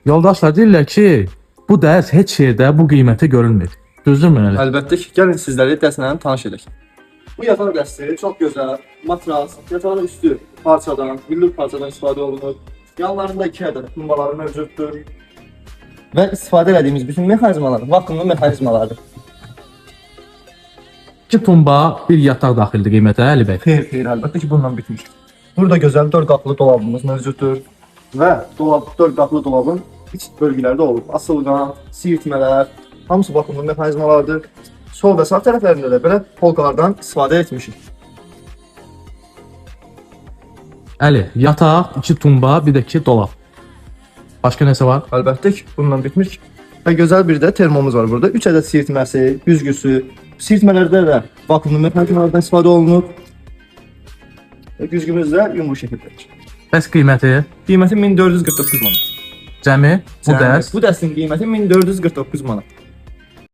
Yoldaşlar deyirlər ki, bu dərs heç yerdə bu qiymətə görülmür. Düzdürmü elə? Əlbəttə ki, gəlin sizləri dərslə tanış edək. Bu yataq dəsti çox gözəl, matras, yatağın üstü parçadan, billur parçadan istifadə olunur. Yanlarında 2 ədəd tumbaları mövcuddur. Və istifadə etdiyimiz bütün mexanizmalar vakuumlu mexanizmalardır. 2 tumba, bir yataq daxildir qiymətə, Əli bəy. Xeyr, əlbəttə ki, bununla bitmir. Burada gözəl 4 qapılı dolabımız mövcuddur. Və 4 qapılı dolabın iç bölgələrdə olur. Asılqan, sirtmələr, hamısı vakuumlu mexanizmalardır. Sol və sağ tərəflərində də belə polkalardan istifadə etmişik. Əli, yataq, 2 tumba, bir də 2 dolab. Başqa nəsə var? Əlbəttə ki, bununla bitmir ki. Və gözəl bir də termomuz var burada. 3 ədəd sirtməsi, güzgüsü. Sirtmələrdə də vakuumlu mexanizmalardan istifadə olunub. Və güzgümüz də yumru şəkildədir. Bəs qiyməti? Qiyməti 1449 manat. Cəmi bu dərs Bu dərstin qiyməti 1449 manat.